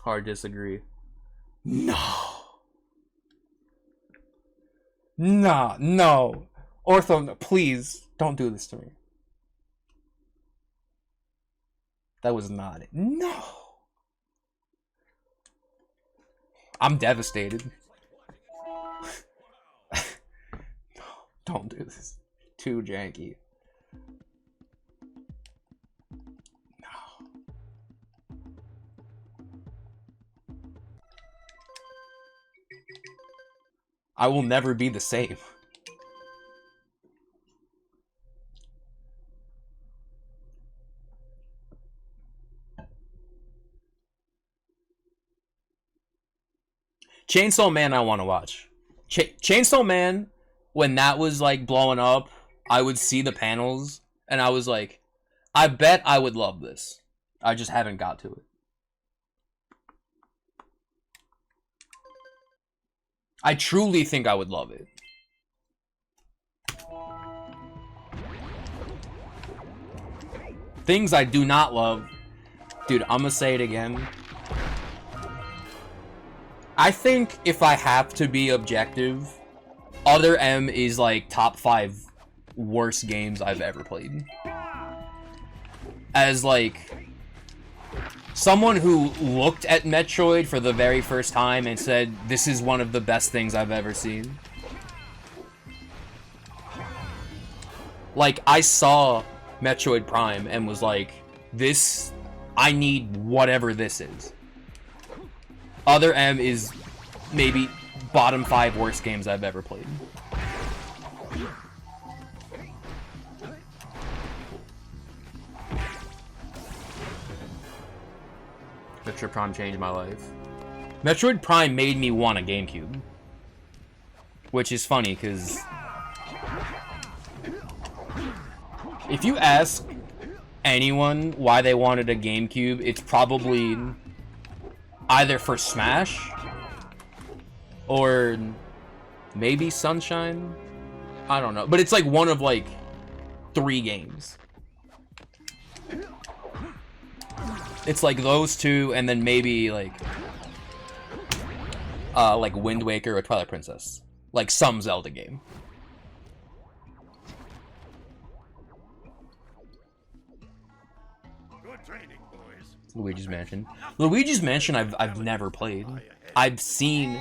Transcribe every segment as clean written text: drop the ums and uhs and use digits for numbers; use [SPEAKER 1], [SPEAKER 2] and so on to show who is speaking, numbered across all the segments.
[SPEAKER 1] Hard disagree. No. Nah, no. Ortho, please, don't do this to me. That was not it. No. I'm devastated. No, don't do this. Too janky. No. I will never be the same. Chainsaw Man I want to watch. Chainsaw Man, when that was like blowing up, I would see the panels and I was like, I bet I would love this. I just haven't got to it. I truly think I would love it. Things I do not love. Dude, I'm gonna say it again. I think if I have to be objective, Other M is like top 5 worst games I've ever played. As like someone who looked at Metroid for the very first time and said, this is one of the best things I've ever seen. Like, I saw Metroid Prime and was like, this, I need whatever this is. Other M is maybe bottom 5 worst games I've ever played. Metroid Prime changed my life. Metroid Prime made me want a GameCube. Which is funny, because if you ask anyone why they wanted a GameCube, it's probably either for Smash or maybe Sunshine. I don't know. But it's like one of like 3 games. It's like those 2 and then maybe like Wind Waker or Twilight Princess. Like some Zelda game.
[SPEAKER 2] Good training, boys.
[SPEAKER 1] Luigi's Mansion. Luigi's Mansion I've never played. I've seen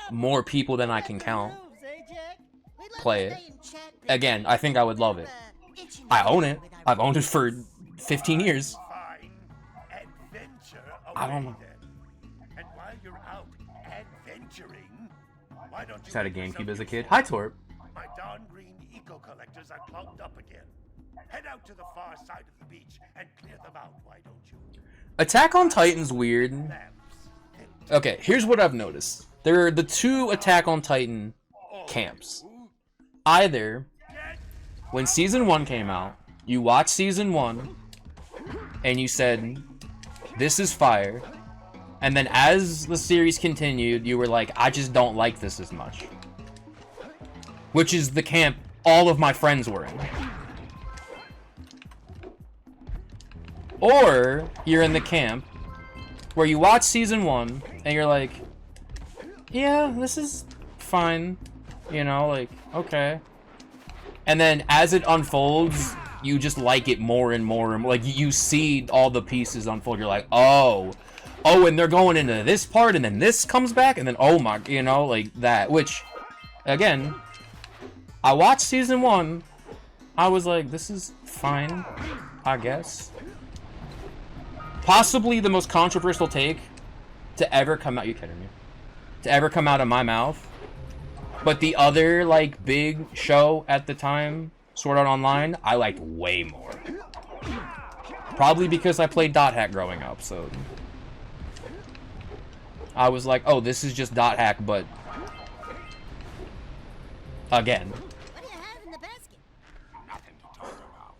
[SPEAKER 1] more people than I can count play it. Again, I think I would love it. I own it. I've owned it for 15 years. I don't know.
[SPEAKER 2] And while you're out adventuring, why don't you
[SPEAKER 1] Just had a GameCube as a kid. Hi, Torp.
[SPEAKER 2] My darn green eco collectors are clogged up again. Head out to the far side of the beach and clear them out, why don't you?
[SPEAKER 1] Attack on Titan's weird. Okay, here's what I've noticed. There are the 2 Attack on Titan camps. Either when Season 1 came out, you watched Season 1 and you said, this is fire. And then as the series continued, you were like, I just don't like this as much. Which is the camp all of my friends were in. Or you're in the camp where you watch Season 1 and you're like, yeah, this is fine. You know, like, okay. And then as it unfolds, you just like it more and more. And like, you see all the pieces unfold. You're like, oh, and they're going into this part, and then this comes back, and then, oh my, you know, like that. Which, again, I watched Season 1. I was like, this is fine, I guess. Possibly the most controversial take to ever come out. You kidding me? To ever come out of my mouth. But the other, like, big show at the time, Sword Art Online, I liked way more. Probably because I played Dot Hack growing up, so I was like, oh, this is just Dot Hack, but again.
[SPEAKER 3] What do you have in the basket?
[SPEAKER 2] Nothing to talk about.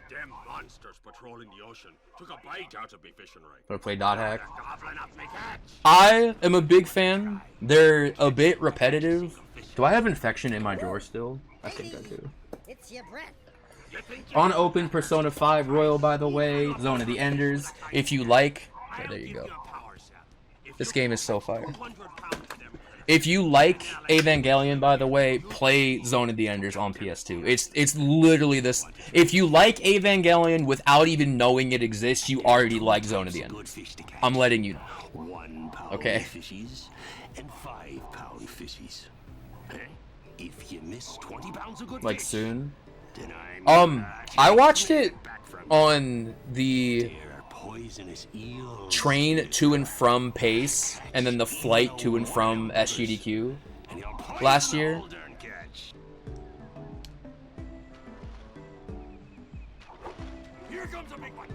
[SPEAKER 2] Them monsters patrolling the ocean took a bite out of me fishing rig.
[SPEAKER 1] But I played Dot Hack.
[SPEAKER 2] Gobbling up me catch.
[SPEAKER 1] I am a big fan. They're a bit repetitive. Do I have Infection in my drawer still? I think I do.
[SPEAKER 3] It's your breath.
[SPEAKER 1] On open Persona 5 Royal, by the way. Zone of the Enders. If you like Okay, there you go. This game is so fire. If you like Evangelion, by the way, play Zone of the Enders on PS2. It's literally this. If you like Evangelion without even knowing it exists, you already like Zone of the Enders. I'm letting you know. Okay.
[SPEAKER 4] And 5-pound fishies. If you miss 20 pounds of good
[SPEAKER 1] Like
[SPEAKER 4] fish,
[SPEAKER 1] soon.
[SPEAKER 4] then
[SPEAKER 1] I watched it on the
[SPEAKER 4] poisonous eels.
[SPEAKER 1] train to and from Pace, and then the flight to and from SGDQ last year.
[SPEAKER 2] Here comes a big one.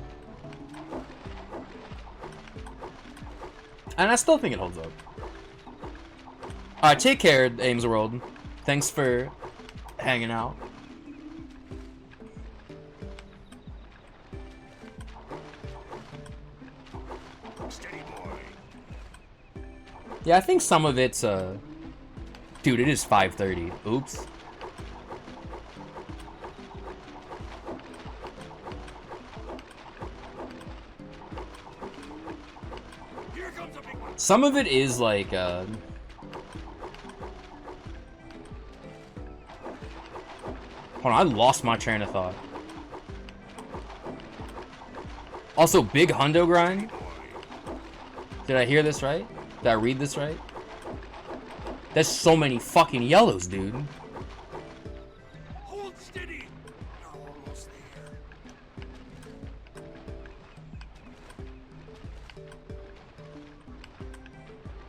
[SPEAKER 1] And I still think it holds up. Alright, take care, Ames World. Thanks for hanging out.
[SPEAKER 2] Steady boy.
[SPEAKER 1] Yeah, I think some of it's, Dude, it is 5:30. Oops.
[SPEAKER 2] Here comes a big one.
[SPEAKER 1] Some of it is like, Hold on, I lost my train of thought. Also, big hundo grind. Did I hear this right? Did I read this right? There's so many fucking yellows, dude.
[SPEAKER 2] Hold steady. You're almost there.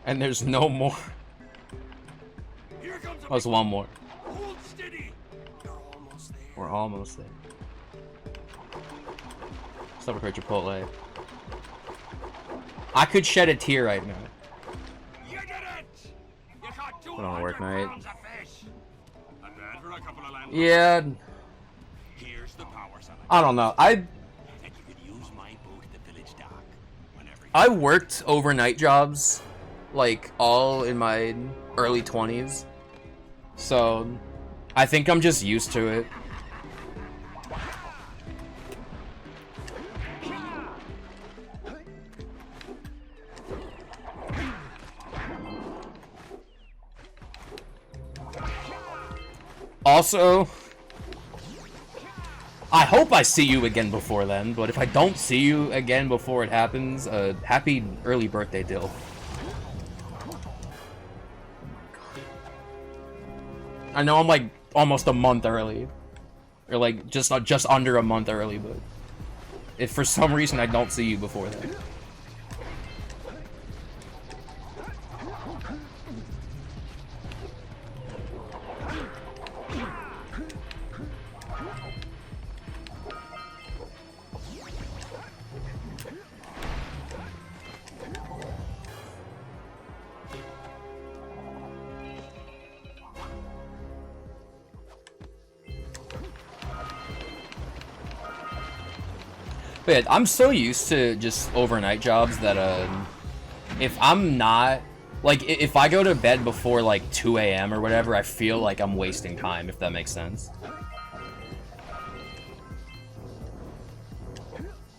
[SPEAKER 1] And there's no more.
[SPEAKER 2] Here comes a
[SPEAKER 1] Oh, there's
[SPEAKER 2] big
[SPEAKER 1] one more.
[SPEAKER 2] Hold steady. You're almost there.
[SPEAKER 1] We're almost there. Celebrate Chipotle. I could shed a tear right now.
[SPEAKER 2] You did it! You caught
[SPEAKER 1] Put on a work
[SPEAKER 2] 200
[SPEAKER 1] night.
[SPEAKER 2] pounds of fish. Not bad for a couple of landlords.
[SPEAKER 1] Yeah,
[SPEAKER 2] Here's the power summit.
[SPEAKER 1] I don't know.
[SPEAKER 4] And you could use my boat at the village dock whenever you
[SPEAKER 1] I worked overnight jobs, like, all in my early 20s. So, I think I'm just used to it. Also, I hope I see you again before then, but if I don't see you again before it happens, happy early birthday, Dill. I know I'm like almost a month early, or like just under a month early, but if for some reason I don't see you before then. But yeah, I'm so used to just overnight jobs that if I'm not, like, if I go to bed before like 2 a.m. or whatever, I feel like I'm wasting time, if that makes sense.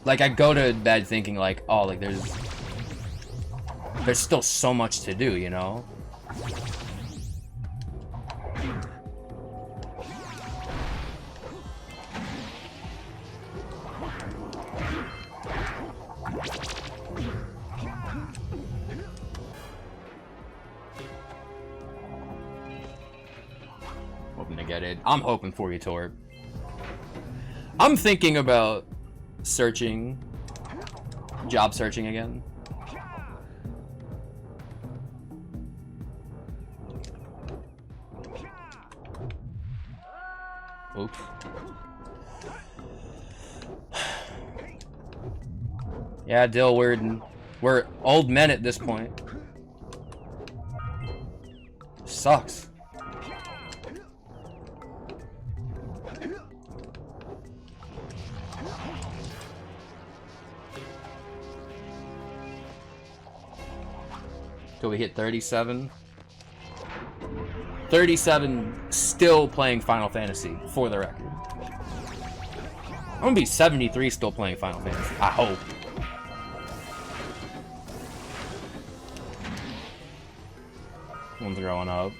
[SPEAKER 1] Like, I go to bed thinking like, oh, like there's still so much to do, you know? Hoping to get it. I'm hoping for you, Torb. I'm thinking about searching, job searching again. Oops. Yeah, Dill, we're old men at this point. Sucks. Till we hit 37. 37 still playing Final Fantasy, for the record. I'm gonna be 73 still playing Final Fantasy. I hope. One's growing up.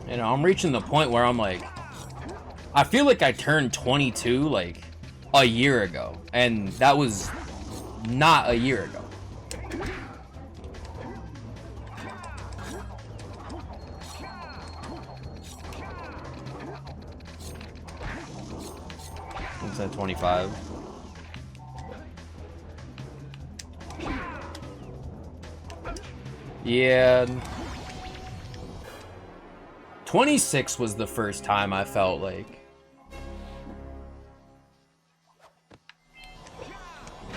[SPEAKER 1] You know, I'm reaching the point where I'm like, I feel like I turned 22 like a year ago, and that was not a year ago. What's that, 25? Yeah. 26 was the first time I felt like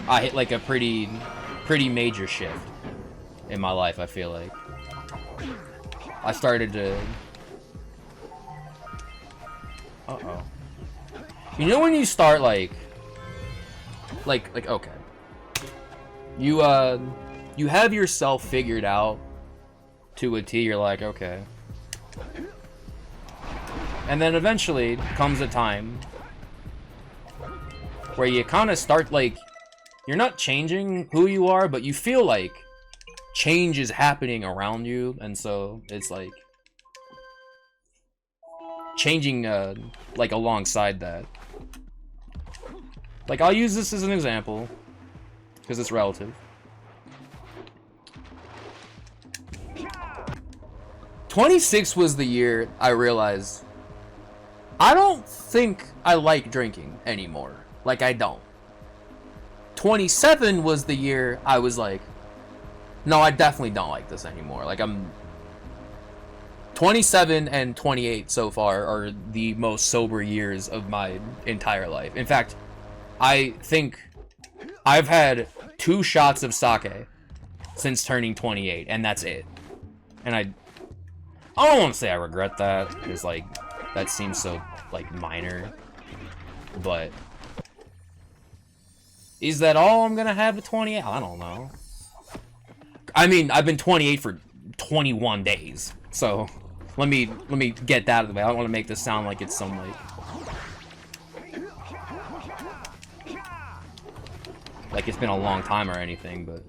[SPEAKER 1] I hit like a pretty major shift in my life. I feel like I started to uh-oh. You know when you start like okay, you have yourself figured out to a T. You're like, okay. And then eventually comes a time where you kind of start like, you're not changing who you are, but you feel like change is happening around you, and so it's like changing like alongside that. Like, I'll use this as an example because it's relative. 26 was the year I realized I don't think I like drinking anymore. Like, I don't. 27 was the year I was like, no, I definitely don't like this anymore. Like, 27 and 28 so far are the most sober years of my entire life. In fact, I think I've had 2 shots of sake since turning 28, and that's it. And I don't want to say I regret that, because, like, that seems so, like, minor. But is that all I'm gonna have at 28? I don't know. I mean, I've been 28 for 21 days, so let me get that out of the way. I don't want to make this sound like it's some, like it's been a long time or anything, but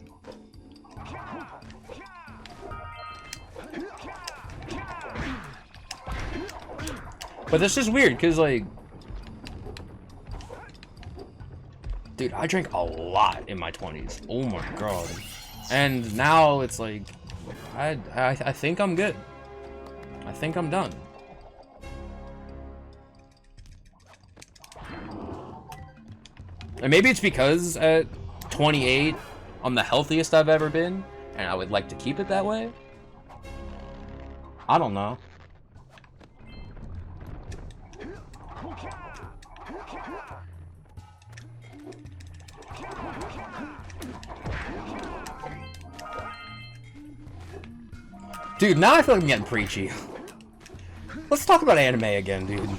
[SPEAKER 1] that's just weird, because, like, dude, I drank a lot in my 20s. Oh my god. And now it's like, I think I'm good. I think I'm done. And maybe it's because at 28, I'm the healthiest I've ever been, and I would like to keep it that way. I don't know. Dude, now I feel like I'm getting preachy. Let's talk about anime again, dude.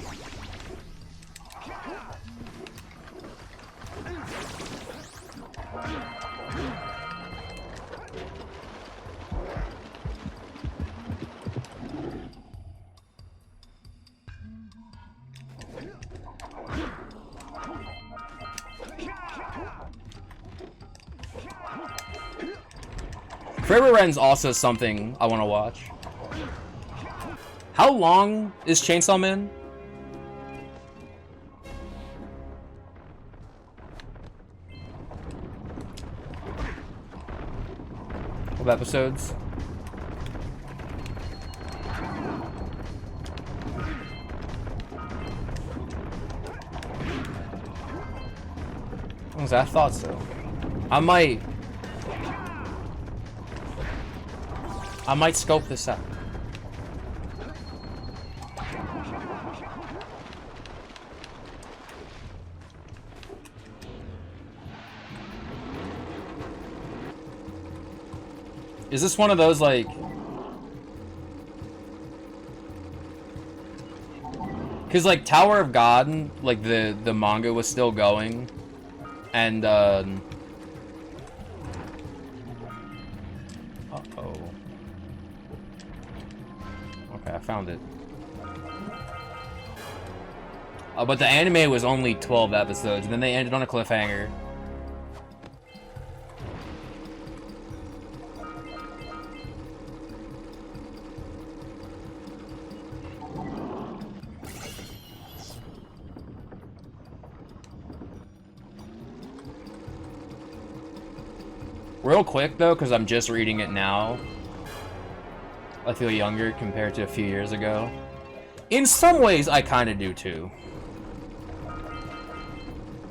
[SPEAKER 1] Forever Ren's also something I want to watch. How long is Chainsaw Man? What episodes? I thought so. I might scope this out. Is this one of those, like, because, like, Tower of God, like, the manga was still going, and found it. But the anime was only 12 episodes, and then they ended on a cliffhanger. Real quick, though, because I'm just reading it now, I feel younger compared to a few years ago. In some ways, I kind of do, too.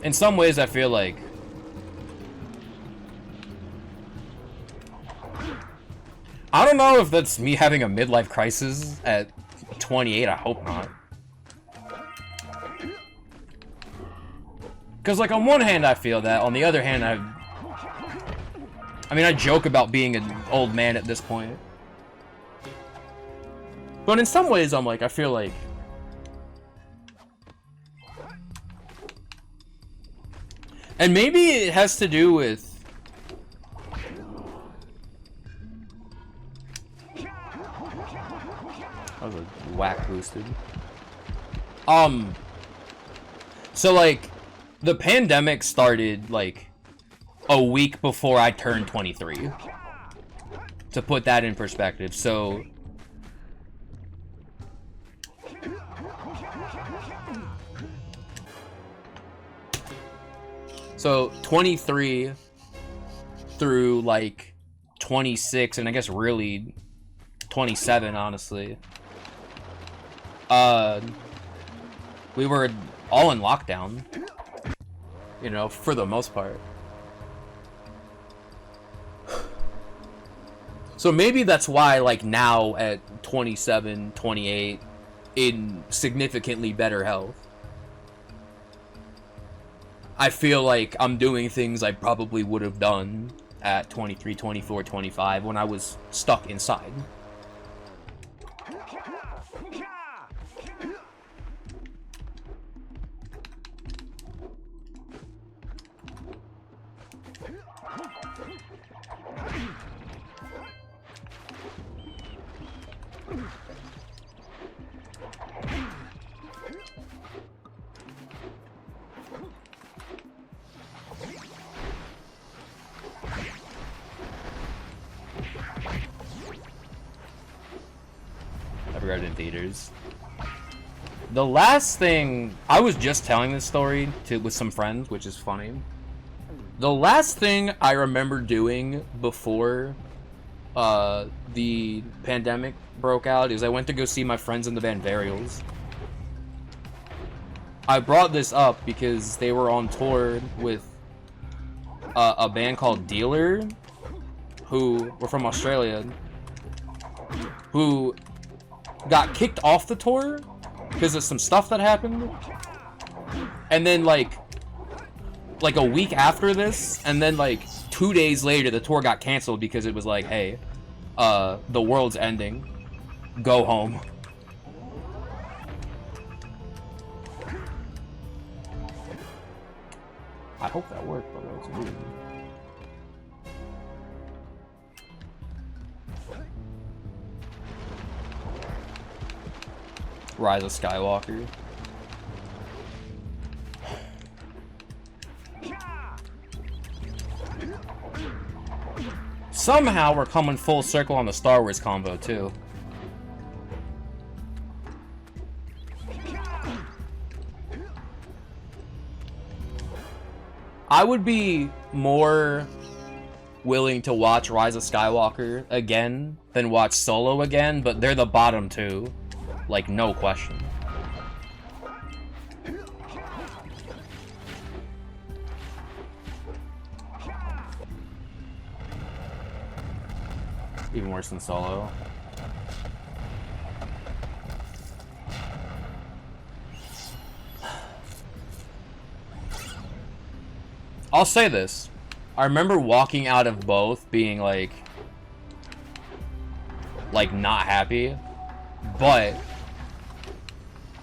[SPEAKER 1] In some ways, I feel like... I don't know if that's me having a midlife crisis at 28, I hope not. Because, like, on one hand, I feel that. On the other hand, I mean, I joke about being an old man at this point. But in some ways, I'm like, I feel like... And maybe it has to do with... That was a whack boosted. So, like, the pandemic started, like, a week before I turned 23. To put that in perspective, so... So, 23 through, like, 26, and I guess really 27, honestly. We were all in lockdown. You know, for the most part. So maybe that's why, like, now at 27, 28, in significantly better health, I feel like I'm doing things I probably would have done at 23, 24, 25 when I was stuck inside. I've read it in theaters. The last thing... I was just telling this story with some friends, which is funny. The last thing I remember doing before the pandemic broke out is I went to go see my friends in the band Varials. I brought this up because they were on tour with a band called Dealer, who were from Australia, who got kicked off the tour because of some stuff that happened. And then like a week after this, and then like 2 days later, the tour got canceled because it was like, hey, the world's ending. Go home. I hope that worked, but it's weird. Rise of Skywalker. Somehow we're coming full circle on the Star Wars combo too. I would be more willing to watch Rise of Skywalker again than watch Solo again, but they're the bottom two. Like, no question. Even worse than Solo. I'll say this. I remember walking out of both being like not happy, but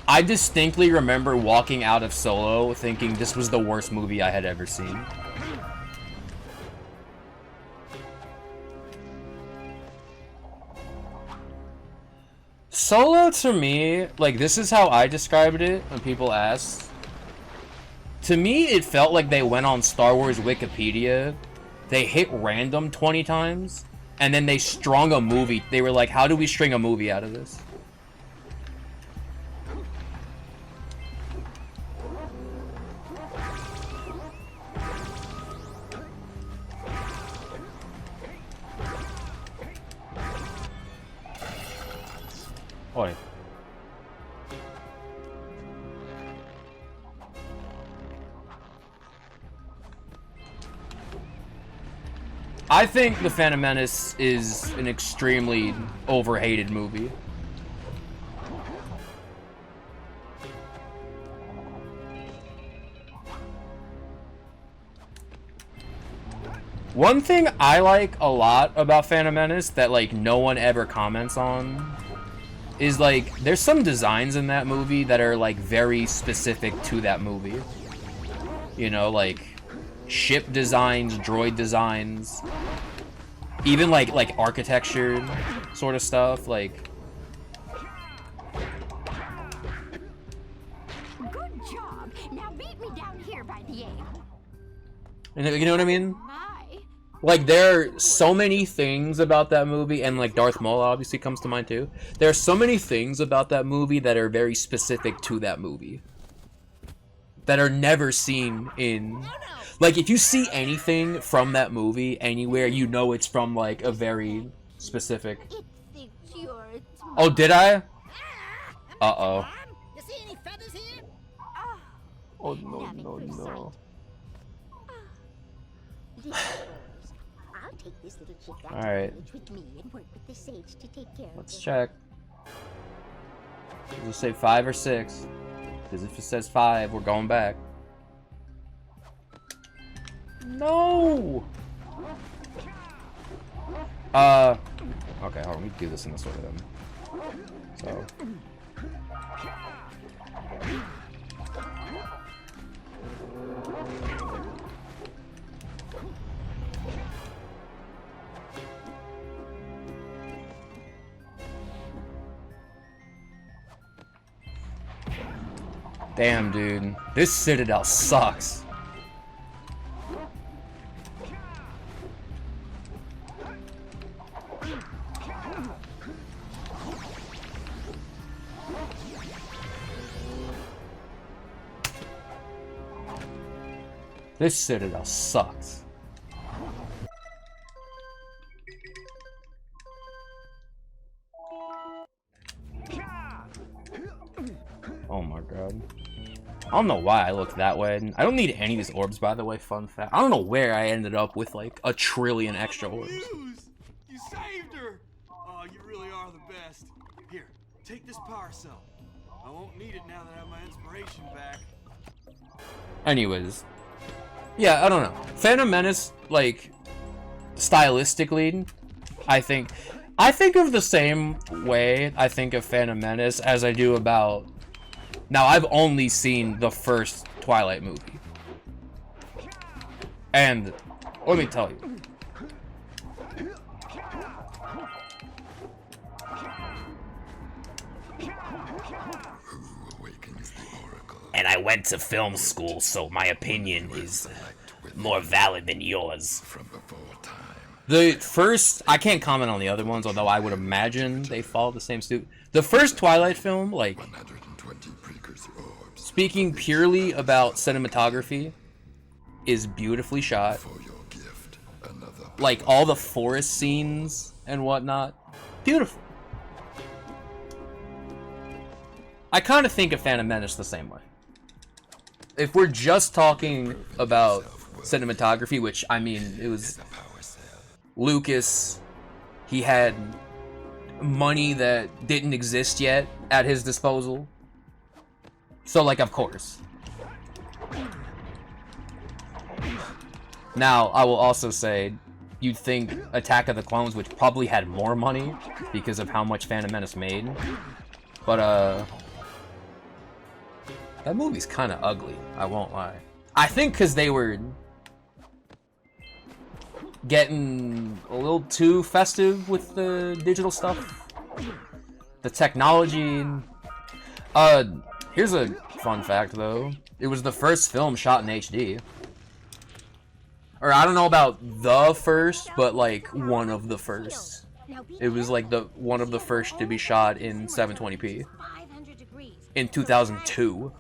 [SPEAKER 1] I distinctly remember walking out of Solo thinking this was the worst movie I had ever seen. Solo, to me, like, this is how I described it when people asked. To me, it felt like they went on Star Wars Wikipedia, they hit random 20 times, and then they strung a movie. They were like, how do we string a movie out of this? Oi. I think The Phantom Menace is an extremely overhated movie. One thing I like a lot about Phantom Menace that, like, no one ever comments on is, like, there's some designs in that movie that are, like, very specific to that movie. You know, like, ship designs, droid designs, even, like architecture sort of stuff, like...
[SPEAKER 5] Good job. Now beat me down here by the egg.
[SPEAKER 1] You know what I mean?
[SPEAKER 5] My.
[SPEAKER 1] Like, there are so many things about that movie, and, like, Darth Maul obviously comes to mind, too. There are so many things about that movie that are very specific to that movie. That are never seen in... Like, if you see anything from that movie anywhere, you know it's from, like, a very specific...
[SPEAKER 5] It thinks you're its
[SPEAKER 1] Oh, did I?
[SPEAKER 3] Ah,
[SPEAKER 1] Uh-oh.
[SPEAKER 3] Mom, you see any feathers here?
[SPEAKER 1] Oh, no,
[SPEAKER 5] Having
[SPEAKER 1] no,
[SPEAKER 5] first
[SPEAKER 1] no.
[SPEAKER 5] Listen, boys, I'll take this little chick back
[SPEAKER 1] All right.
[SPEAKER 5] to the village with me and work with the sage to take care
[SPEAKER 1] Let's
[SPEAKER 5] of
[SPEAKER 1] check. Does it say 5 or 6? Because if it says 5, we're going back. No! Okay, hold on. We do this in this order then. So. Damn, dude. This Citadel sucks. This Citadel sucks. Oh my god. I don't know why I looked that way. I don't need any of these orbs, by the way, fun fact. I don't know where I ended up with, like, 1 trillion extra orbs.
[SPEAKER 6] You saved her! Oh, you really are the best. Here, take this power cell. I won't need it now that I have my inspiration back.
[SPEAKER 1] Anyways. Yeah, I don't know. Phantom Menace, like, stylistically, I think of the same way I think of Phantom Menace as I do about... Now, I've only seen the first Twilight movie. And, let me tell you. And I went to film school, so my opinion is more valid than yours. The first, I can't comment on the other ones, although I would imagine they follow the same suit. The first Twilight film, like, speaking purely about cinematography, is beautifully shot. Like, all the forest scenes and whatnot, beautiful. I kind of think of Phantom Menace the same way. If we're just talking about cinematography, which, I mean, it was Lucas, he had money that didn't exist yet at his disposal. So, like, of course. Now, I will also say, you'd think Attack of the Clones, which probably had more money because of how much Phantom Menace made. But, that movie's kind of ugly, I won't lie. I think because they were getting a little too festive with the digital stuff. The technology. Here's a fun fact though. It was the first film shot in HD. Or I don't know about the first, but like one of the first. It was like the one of the first to be shot in 720p. In 2002.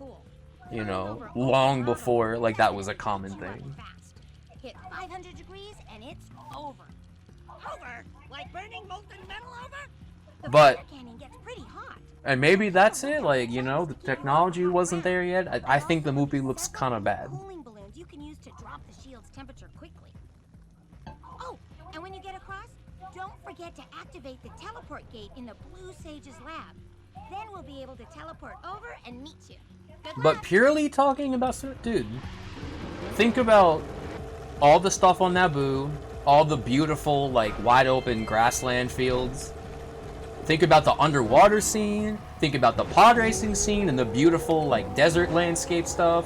[SPEAKER 1] You know, long before like that was a common thing.
[SPEAKER 3] Hit 500 degrees and it's over. Over? Like burning molten metal over? The
[SPEAKER 1] But
[SPEAKER 3] fire cannon gets pretty hot.
[SPEAKER 1] and maybe that's it, like, you know, the technology wasn't there yet. I think the movie looks kind of bad.
[SPEAKER 3] Cooling balloons you can use to drop the shield's temperature quickly. Oh, and when you get across, don't forget to activate the teleport gate in the Blue Sage's lab. Then we'll be able to teleport over and meet you. Good
[SPEAKER 1] But
[SPEAKER 3] luck.
[SPEAKER 1] purely talking about, dude, think about all the stuff on Naboo, all the beautiful, like, wide open grassland fields. Think about the underwater scene. Think about the pod racing scene and the beautiful, like, desert landscape stuff.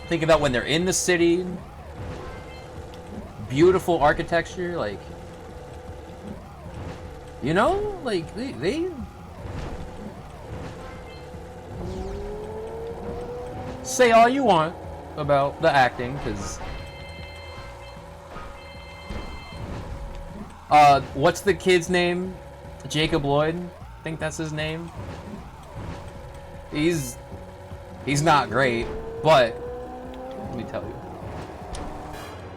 [SPEAKER 1] Think about when they're in the city. Beautiful architecture, like, you know, like, they say all you want about the acting, because what's the kid's name? Jacob Lloyd, I think that's his name. He's not great, but let me tell you,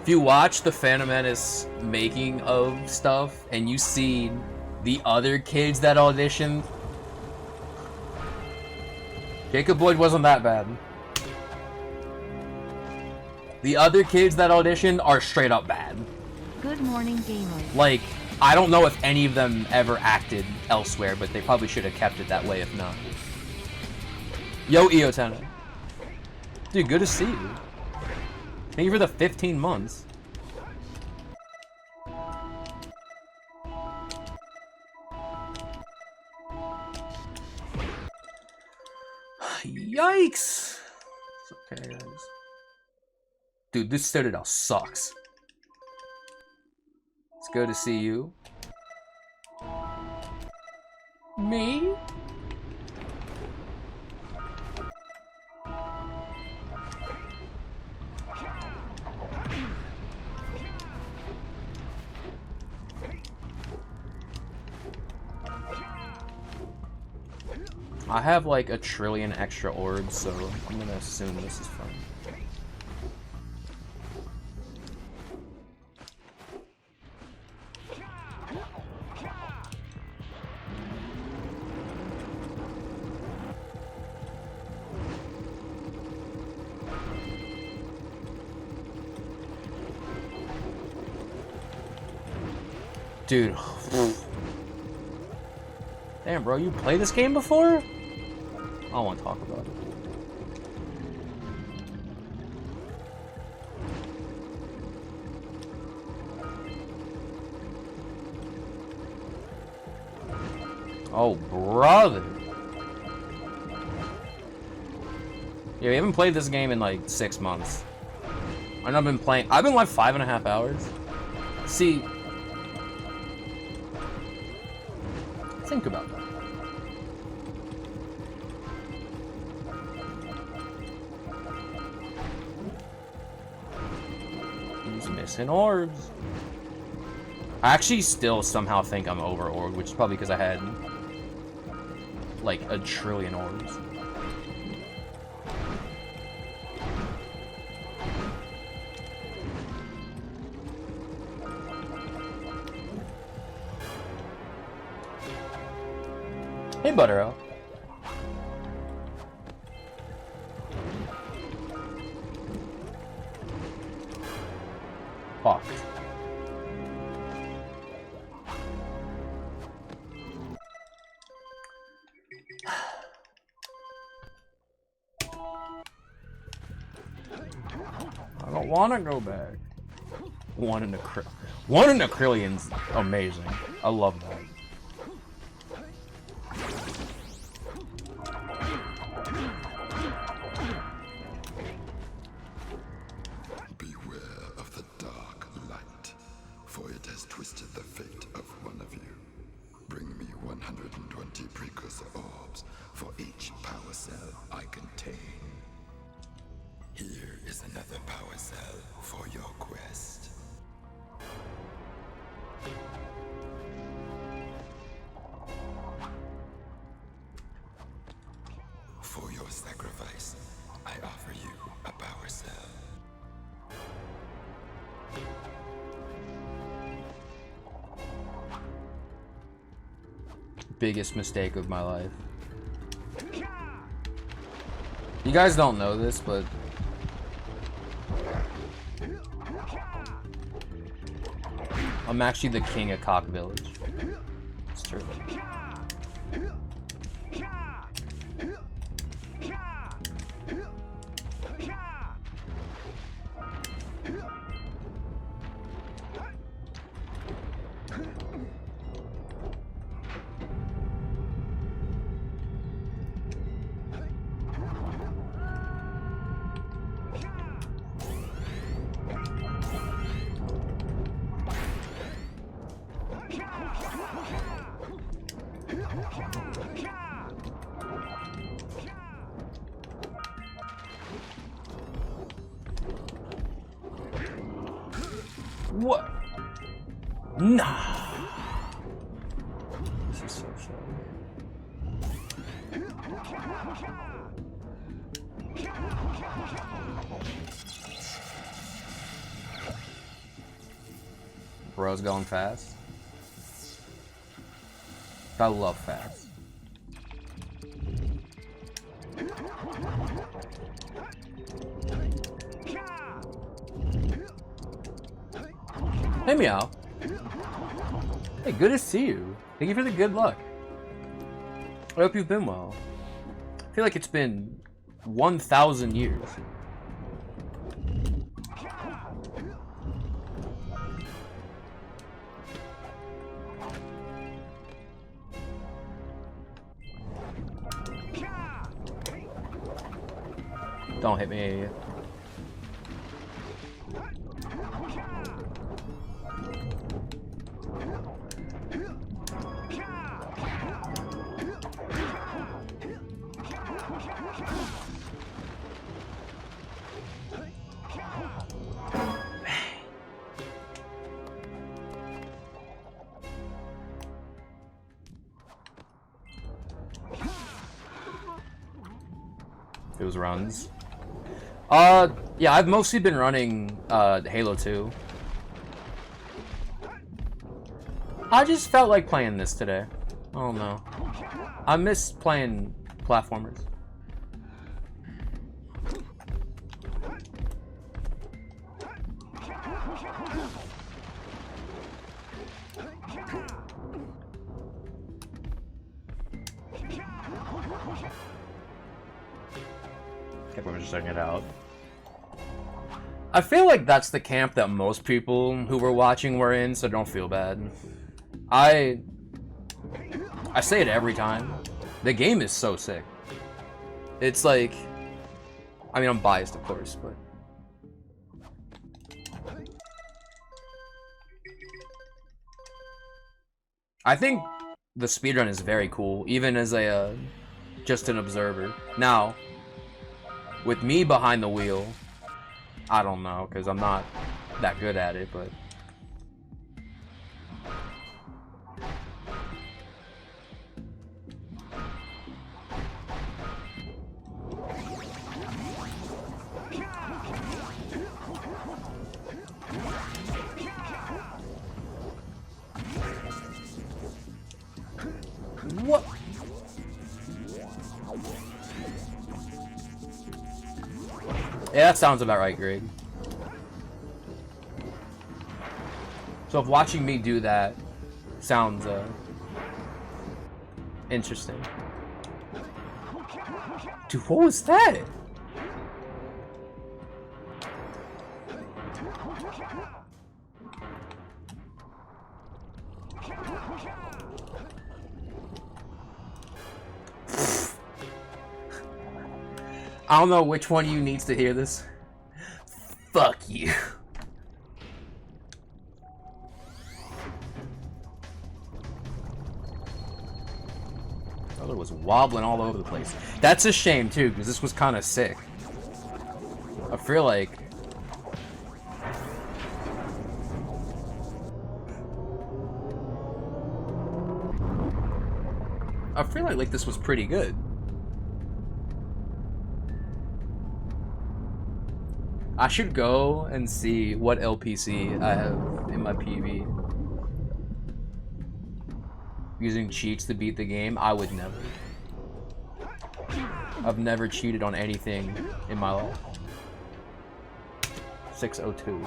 [SPEAKER 1] if you watch the Phantom Menace making of stuff and you see the other kids that auditioned, Jacob Lloyd wasn't that bad. The other kids that auditioned are straight up bad.
[SPEAKER 7] Good morning, gamers.
[SPEAKER 1] Like, I don't know if any of them ever acted elsewhere, but they probably should have kept it that way if not. Yo, Iotana. Dude, good to see you. Thank you for the 15 months. Yikes! It's okay, guys. Dude, this Citadel sucks. It's good to see you. Me? I have like 1 trillion extra orbs, so I'm gonna assume this is fun. Dude. Damn, bro, you played this game before? I don't want to talk about it. Oh, brother. Yeah, we haven't played this game in like 6 months. And I've been like 5.5 hours. See, think about that. He's missing orbs. I actually still somehow think I'm over orbed, which is probably because I had like 1 trillion orbs. Hey, Buttero. Fuck. I don't want to go back. One in a trillion's amazing. I love that.
[SPEAKER 8] Beware of the dark light, for it has twisted the fate of one of you. Bring me cell I contain. Here is another power cell for your quest. For your sacrifice, I offer you a power cell.
[SPEAKER 1] Biggest mistake of my life. You guys don't know this, but I'm actually the king of Cock Village. It's true. What? Nah. This is so sad. Bro's going fast. I love fast. Hey, Meow. Hey, good to see you. Thank you for the good luck. I hope you've been well. I feel like it's been 1,000 years. Don't hit me. It was runs. Yeah, I've mostly been running Halo 2. I just felt like playing this today. Oh no. I miss playing platformers. Everyone's just checking it out. I feel like that's the camp that most people who were watching were in, so don't feel bad. I say it every time. The game is so sick. It's like, I mean, I'm biased, of course, but I think the speedrun is very cool, even as a just an observer. Now, with me behind the wheel, I don't know, because I'm not that good at it, but what? Yeah, that sounds about right, Greg. So if watching me do that sounds interesting. Dude, what was that? I don't know which one of you needs to hear this. Fuck you. Oh, there was was wobbling all over the place. That's a shame too, because this was kind of sick. I feel like this was pretty good. I should go and see what LPC I have in my PV. Using cheats to beat the game, I would never. I've never cheated on anything in my life. 602.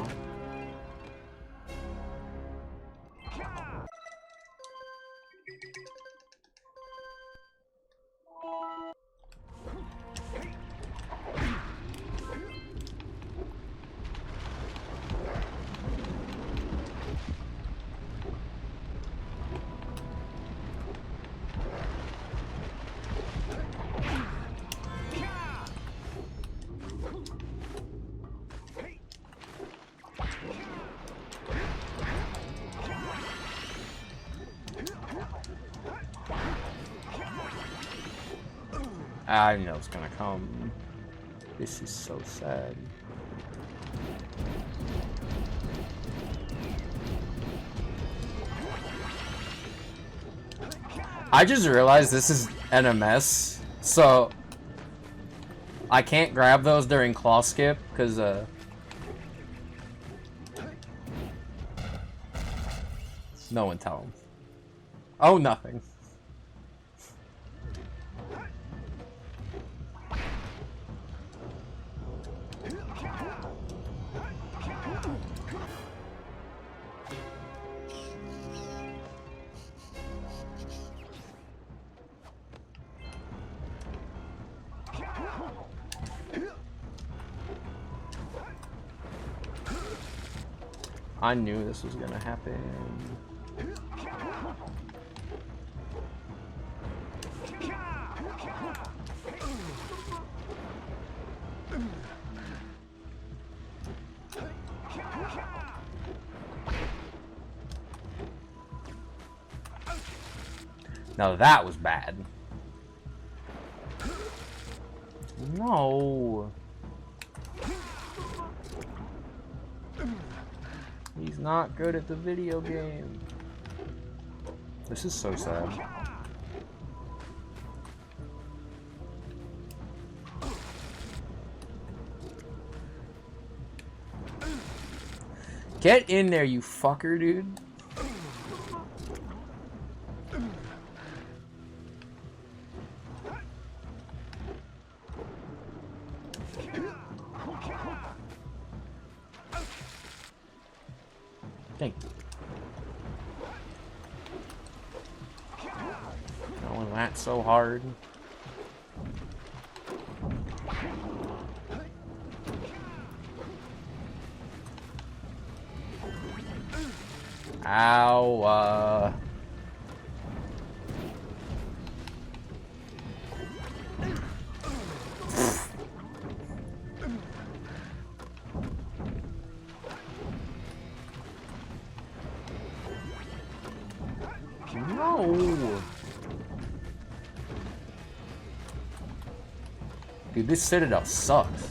[SPEAKER 1] I know it's gonna come. This is so sad. I just realized this is NMS, so I can't grab those during claw skip because no one tell them. Oh, nothing. I knew this was gonna happen. Now that was bad. No. He's not good at the video game. This is so sad. Get in there, you fucker, dude. Thank you. Going that so hard. Ow, No! Dude, this Citadel sucks.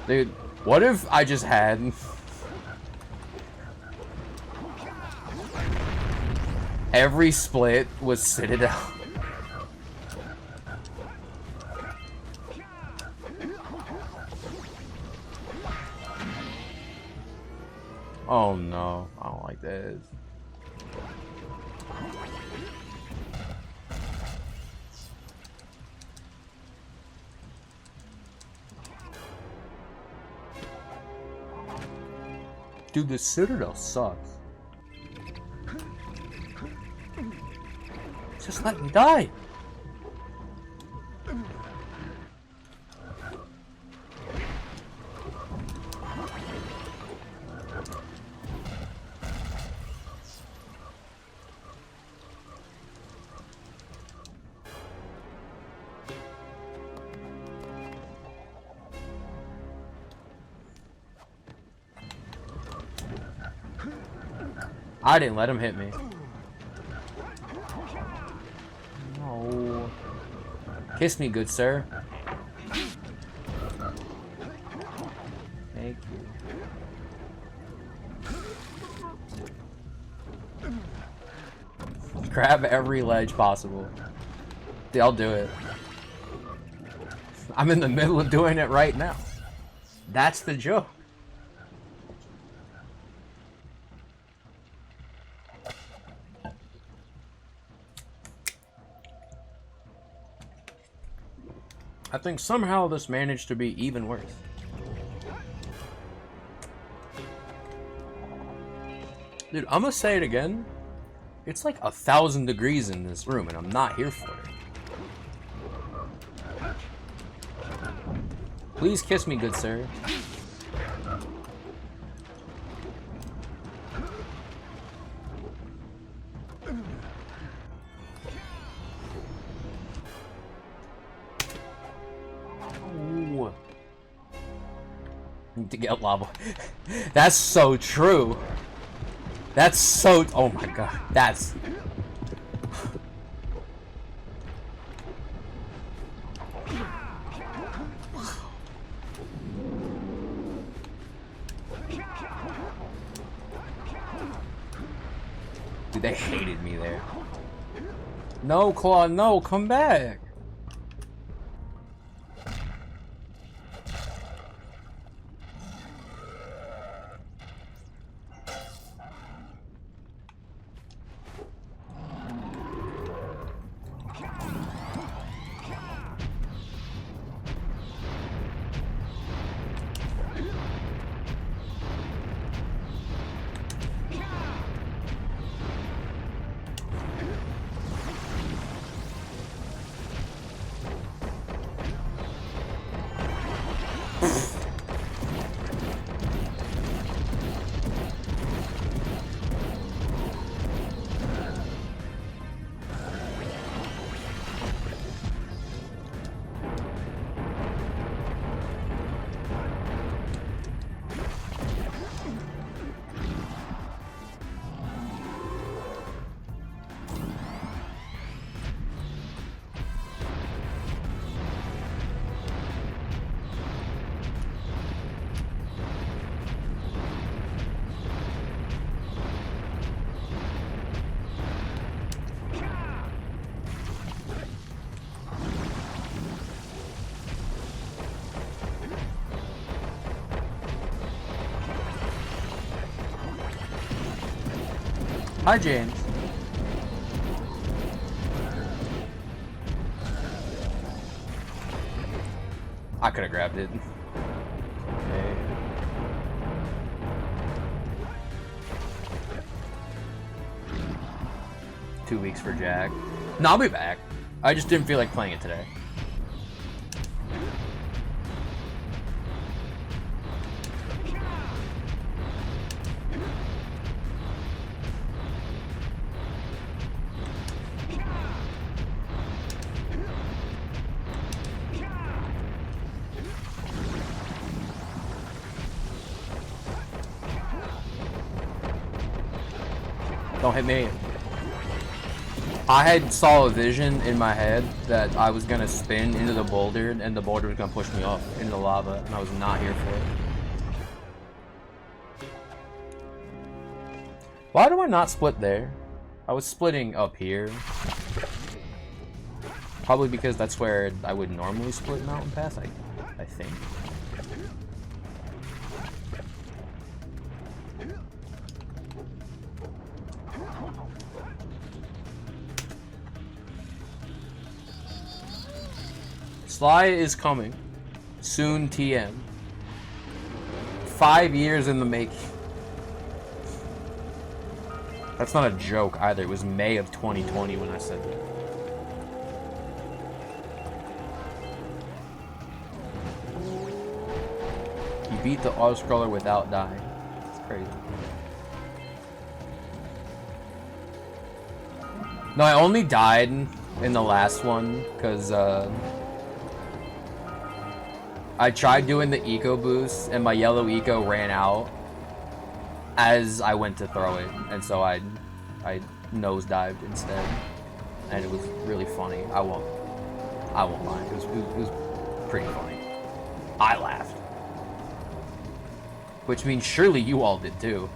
[SPEAKER 1] Dude, what if I just had every split was Citadel? Oh no, I don't like this. Dude, the Citadel sucks. Just let me die. I didn't let him hit me. No. Kiss me, good sir. Thank you. Grab every ledge possible. Dude, I'll do it. I'm in the middle of doing it right now. That's the joke. I think somehow this managed to be even worse. Dude, I'm gonna say it again. It's like 1,000 degrees in this room, and I'm not here for it. Please kiss me, good sir. Ooh. Need to get lava. That's so true. That's so... Oh my god. That's... Dude, they hated me there. No, Claw, no, come back. Hi, James. I could have grabbed it. Okay. 2 weeks for Jack. No, I'll be back. I just didn't feel like playing it today. Don't hit me. I saw a vision in my head that I was gonna spin into the boulder and the boulder was gonna push me off into the lava, and I was not here for it. Why do I not split there? I was splitting up here. Probably because that's where I would normally split Mountain Pass, I think. Sly is coming. Soon TM. 5 years in the making. That's not a joke either. It was May of 2020 when I said that. You beat the auto-scroller without dying. It's crazy. No, I only died in the last one because I tried doing the eco boost and my yellow eco ran out. as I went to throw it, and so I nosedived instead, and it was really funny. I won't lie. It was pretty funny. I laughed, which means surely you all did too.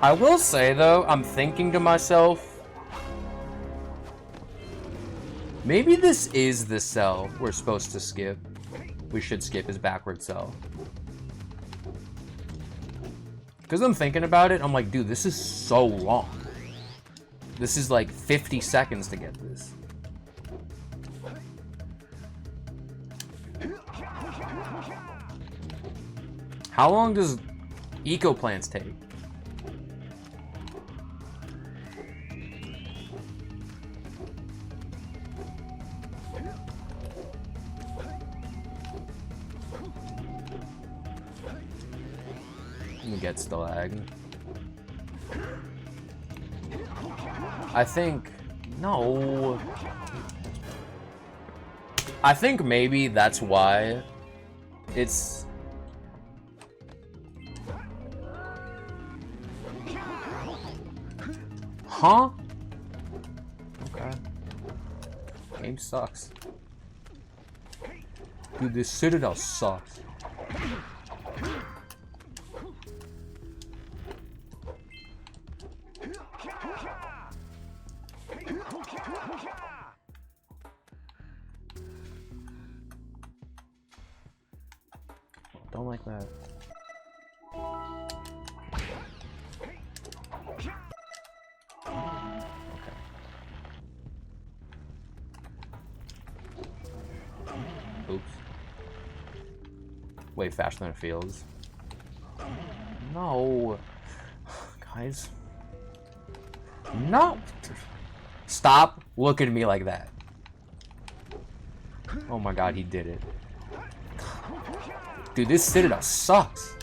[SPEAKER 1] I will say though, I'm thinking to myself, maybe this is the cell we're supposed to skip. We should skip his backward cell. Because I'm thinking about it, I'm like, dude, this is so long. This is like 50 seconds to get this. How long does eco plants take? Gets the lag. I think no. I think maybe that's why it's huh? Okay. Game sucks. Dude, this Citadel sucks. Don't like that. Okay. Oops. Way faster than it feels. No. Guys. No! Stop looking at me like that. Oh my god, he did it. Dude, this Citadel sucks.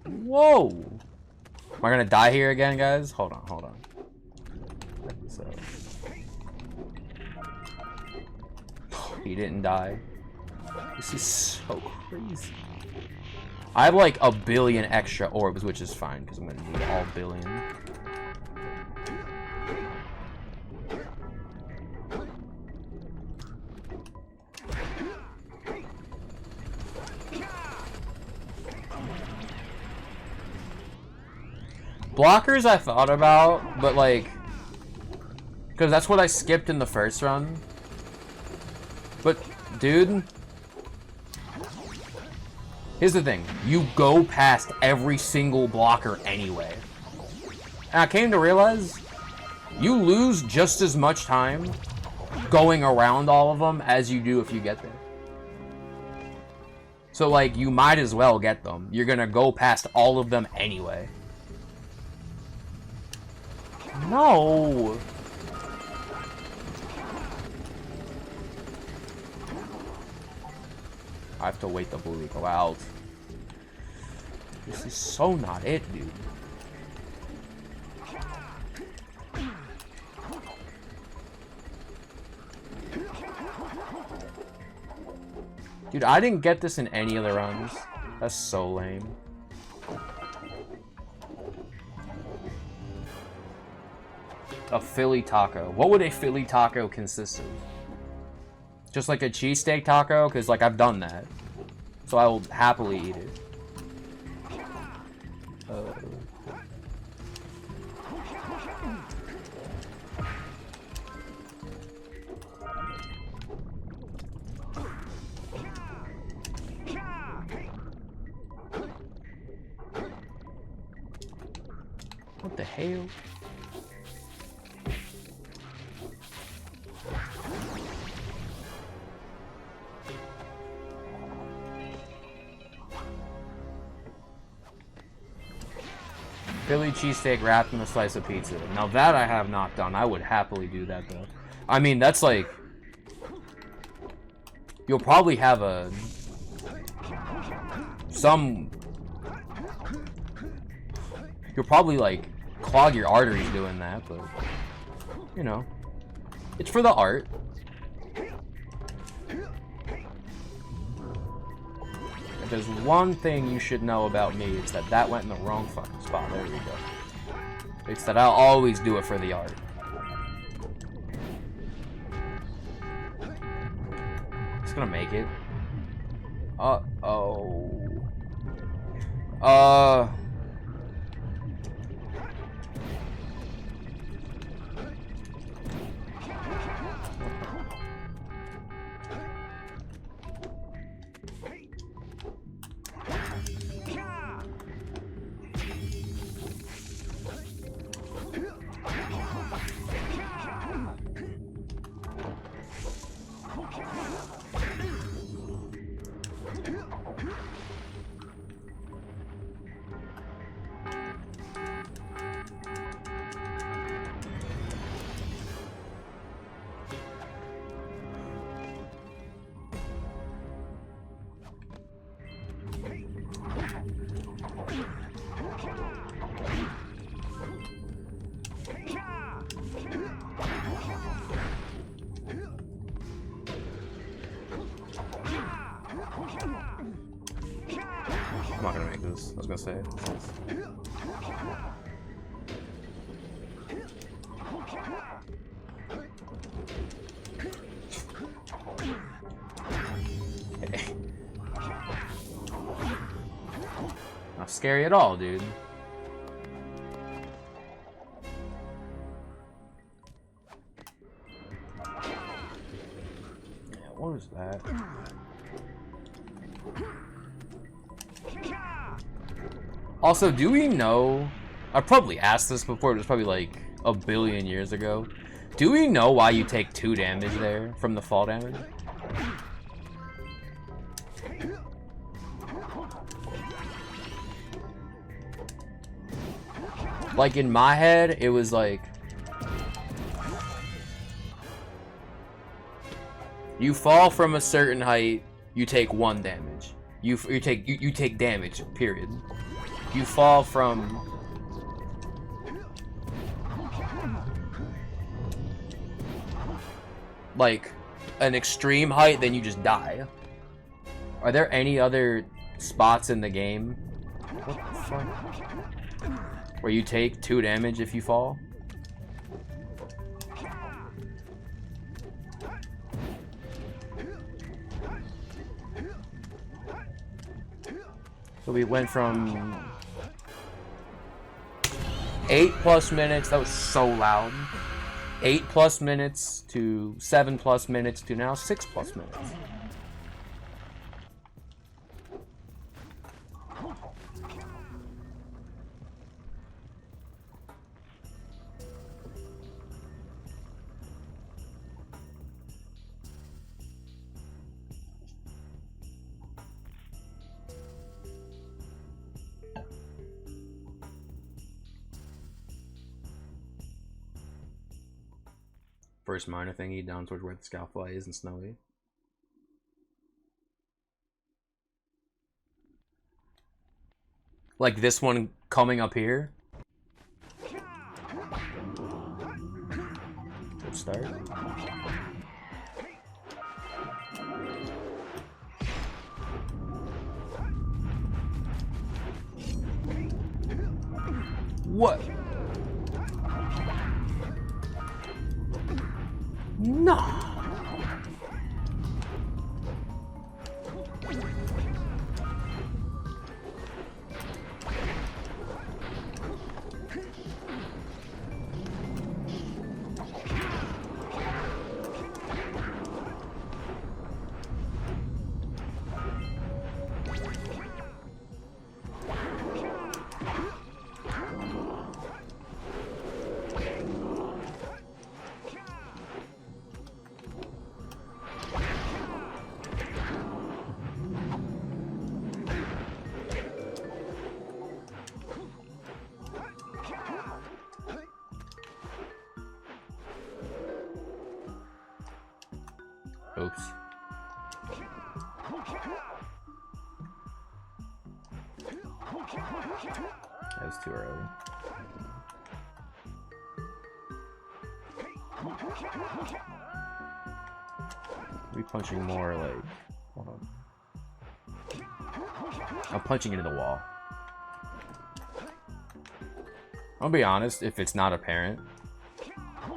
[SPEAKER 1] Whoa! Am I gonna die here again, guys? Hold on, hold on. He didn't die. This is so crazy. I have like a billion extra orbs, which is fine because I'm gonna need all billion. Blockers I thought about, but like, because that's what I skipped in the first run. But, dude, here's the thing. You go past every single blocker anyway. And I came to realize you lose just as much time going around all of them as you do if you get there. So, like, you might as well get them. You're gonna go past all of them anyway. No! I have to wait the blue to go out. This is so not it, dude. Dude, I didn't get this in any of the runs. That's so lame. A Philly taco. What would a Philly taco consist of? Just like a cheesesteak taco? Because, like, I've done that. So I will happily eat it. What the hell? Philly cheesesteak wrapped in a slice of pizza. Now that I have not done. I would happily do that though. I mean, that's like... You'll probably have a... You'll probably like clog your arteries doing that, but... You know. It's for the art. If there's one thing you should know about me, it's that that went in the wrong fucking spot. There you go. It's that I'll always do it for the art. It's gonna make it. Uh-oh. I'm not gonna make this. I was gonna say. Not scary at all, dude. Yeah, what was that? Also, do we know... I probably asked this before, it was probably like a billion years ago. Do we know why you take 2 damage there from the fall damage? Like, in my head, it was like... You fall from a certain height, you take 1 damage. You take damage, period. You fall from... like, an extreme height, then you just die. Are there any other spots in the game? What the fuck? Where you take 2 damage if you fall? So we went from 8+ minutes, that was so loud. 8+ minutes to 7+ minutes to now 6+ minutes. First minor thingy down towards where the Scoutfly is and Snowy. Like this one coming up here. Good start. What? No. Oops. That was too early. Are we punching more like... Hold on. I'm punching into the wall. I'll be honest, if it's not apparent,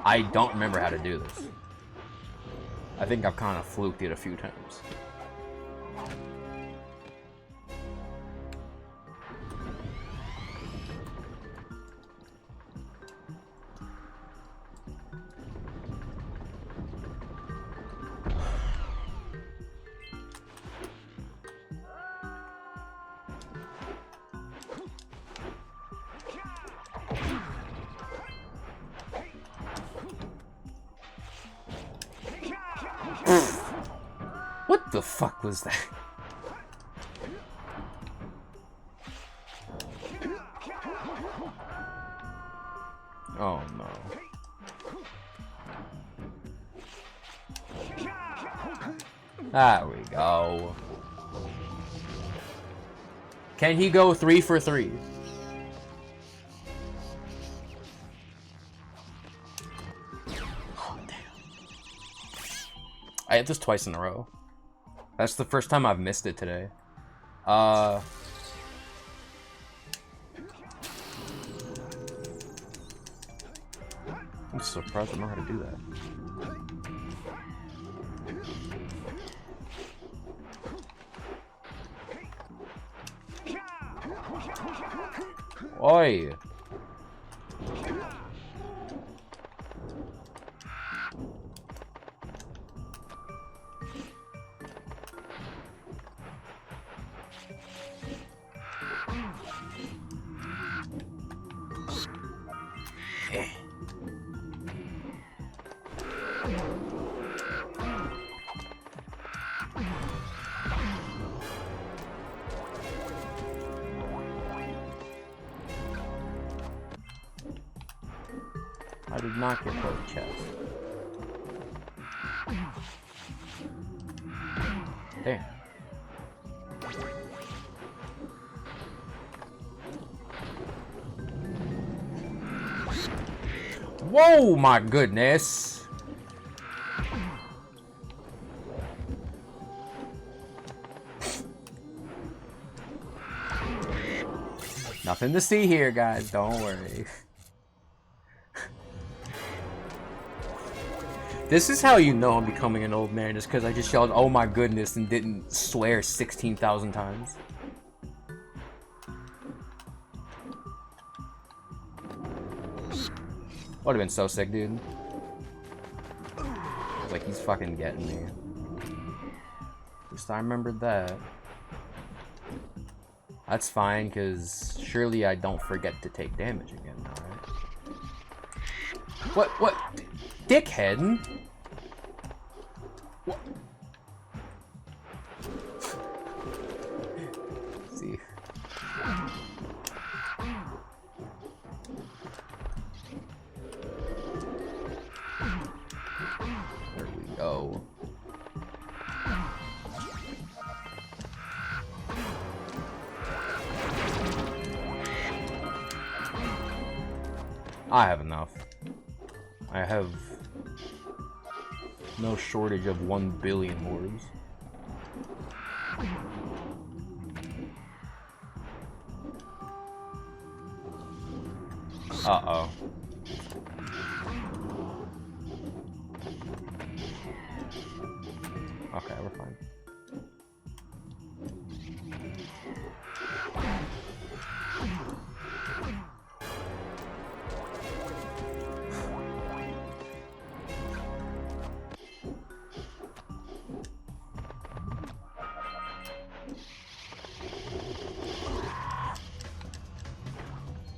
[SPEAKER 1] I don't remember how to do this. I think I've kind of fluked it a few times. What the fuck was that? Oh no. There we go. Can he go 3 for 3? Oh, damn. I hit this twice in a row. That's the first time I've missed it today. I'm surprised I know how to do that. Oi! I did not get both chests. Damn. Whoa, my goodness. Nothing to see here, guys. Don't worry. This is how you know I'm becoming an old man, just because I just yelled, oh my goodness, and didn't swear 16,000 times. Would have been so sick, dude. Like, he's fucking getting me. At least I remembered that. That's fine, because surely I don't forget to take damage again now, right? What? Dickhead? What? See. There we go. I have enough. I have no shortage of 1 billion orbs. Uh-oh. Okay, we're fine.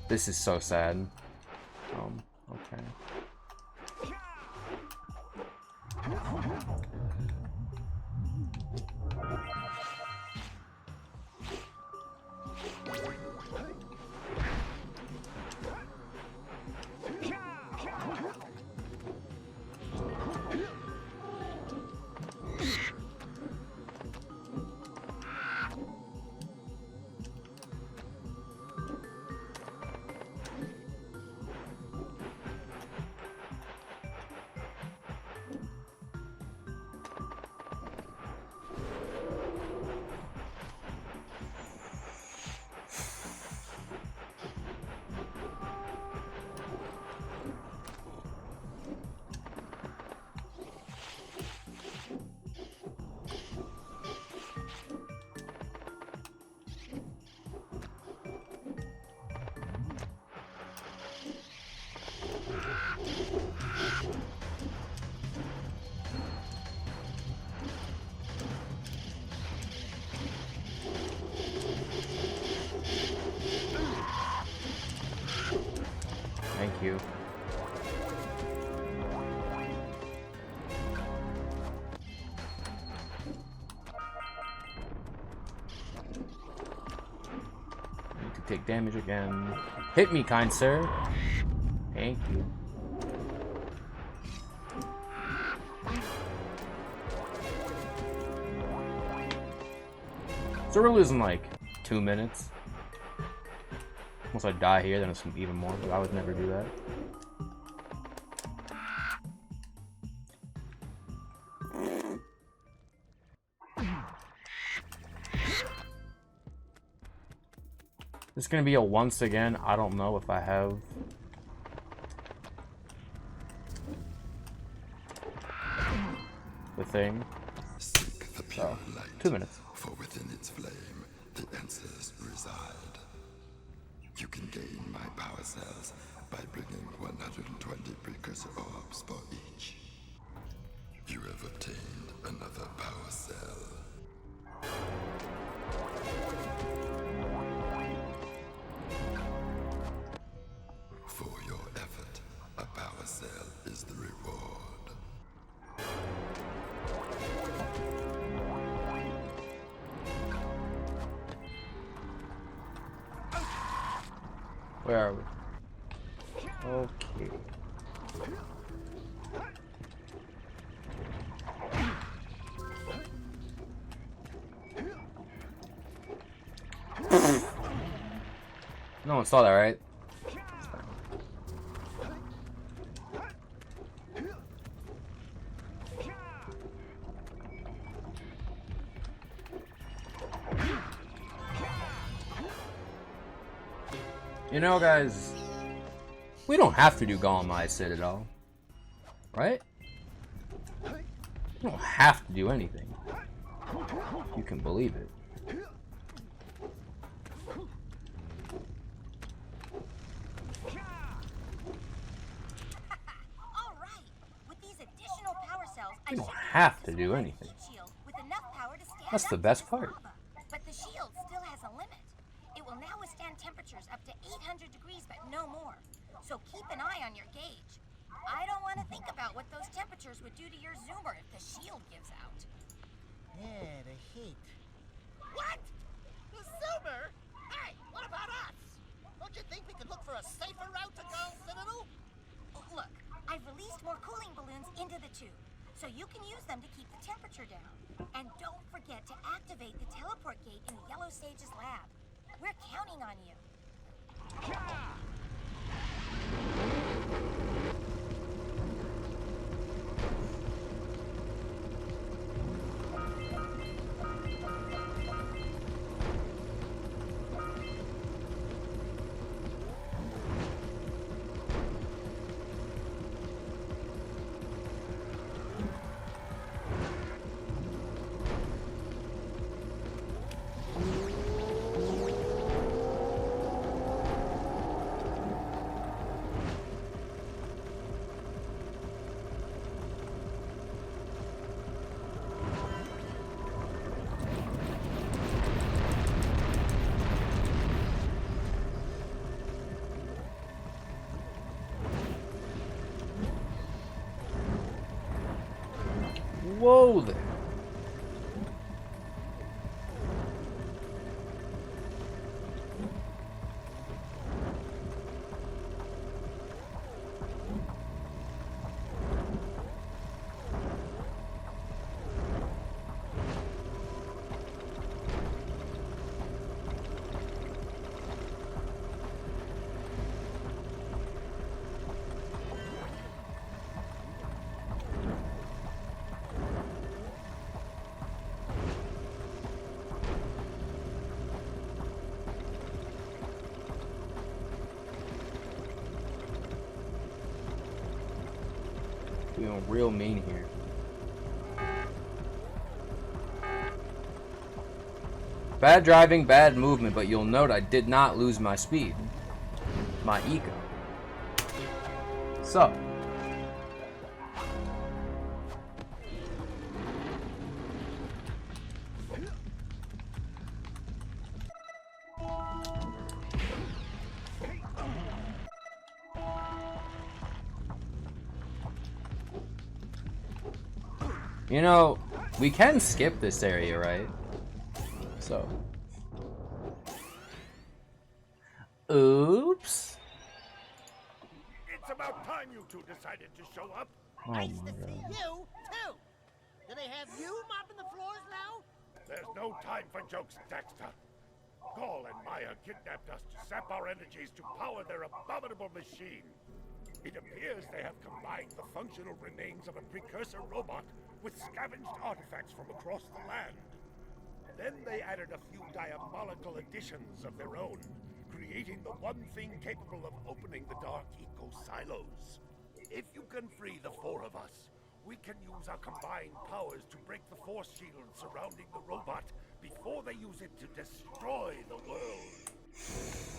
[SPEAKER 1] This is so sad. Okay. Thank you. Need to take damage again. Hit me, kind sir. Thank you. So we're losing like 2 minutes. Once I die here, then it's even more, but I would never do that. This is gonna be a once again. I don't know if I have. The thing.
[SPEAKER 8] Seek the pure light.
[SPEAKER 1] 2 minutes.
[SPEAKER 8] For within its flame, the answers reside. You can gain my power cells by bringing 120 precursor orbs for each. You have obtained another power cell. For your effort, a power cell is the reward.
[SPEAKER 1] Where are we? Okay. No one saw that, right? You know, guys, we don't have to do Golem Citadel, right? We don't have to do anything. You can believe it.
[SPEAKER 3] All right. With these additional power cells,
[SPEAKER 1] We don't have to do anything.
[SPEAKER 3] with enough power to stand
[SPEAKER 1] That's
[SPEAKER 3] up
[SPEAKER 1] the
[SPEAKER 3] to
[SPEAKER 1] best
[SPEAKER 3] this
[SPEAKER 1] part.
[SPEAKER 3] lava. But the shield still has a limit. It will now withstand temperatures up to 800 degrees, but no more. So keep an eye on your gauge. I don't want to think about what those temperatures would do to your zoomer if the shield gives out.
[SPEAKER 9] Yeah, the heat.
[SPEAKER 10] What? The Zoomer? Hey, what about us? Don't you think we could look for a safer route to Gull Citadel?
[SPEAKER 3] Look, I've released more cooling balloons into the tube, so you can use them to keep the temperature down. And don't forget to activate the teleport gate in the Yellow Sage's lab. We're counting on you.
[SPEAKER 1] Whoa there. Feeling real mean here. Bad driving, bad movement, but you'll note I did not lose my speed. My eco. So. You know, we can skip this area, right? So. Oops.
[SPEAKER 2] It's about time you two decided to show up.
[SPEAKER 1] Oh
[SPEAKER 10] Nice
[SPEAKER 1] my
[SPEAKER 10] to see
[SPEAKER 1] god.
[SPEAKER 10] you, too. Do they have you mopping the floors now?
[SPEAKER 2] There's no time for jokes, Daxter. Gaul and Maya kidnapped us to sap our energies to power their abominable machine. It appears they have combined the functional remains of a precursor robot with scavenged artifacts from across the land. Then they added a few diabolical additions of their own, creating the one thing capable of opening the dark eco silos. If you can free the four of us, we can use our combined powers to break the force shield surrounding the robot before they use it to destroy the world.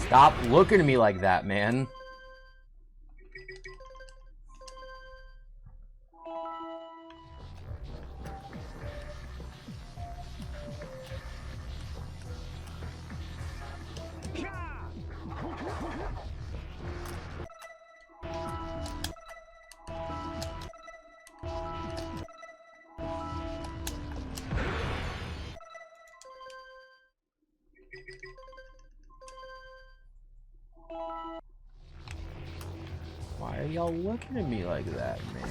[SPEAKER 1] Stop looking at me like that, man. Why are y'all looking at me like that, man?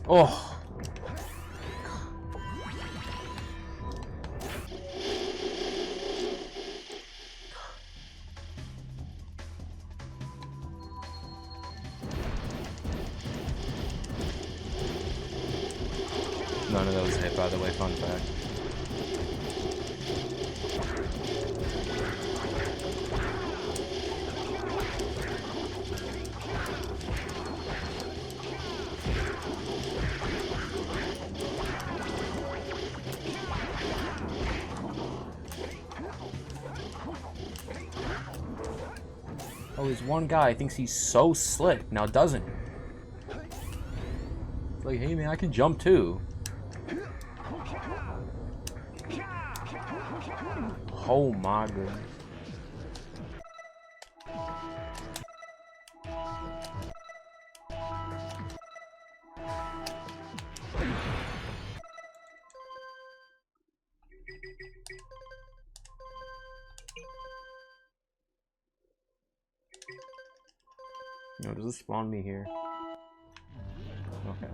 [SPEAKER 1] Oh. None of those hit, by the way, fun fact. Oh, there's one guy thinks he's so slick, now doesn't he? It's like, hey man, I can jump too. Oh my goodness. No, does this spawn me here? Okay.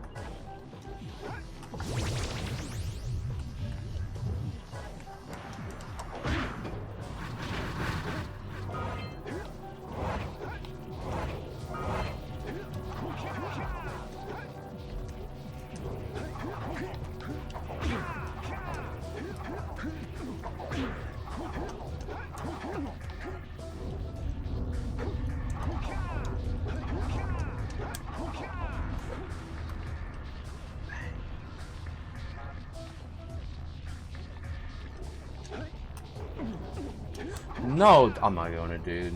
[SPEAKER 1] No, I'm not gonna, dude.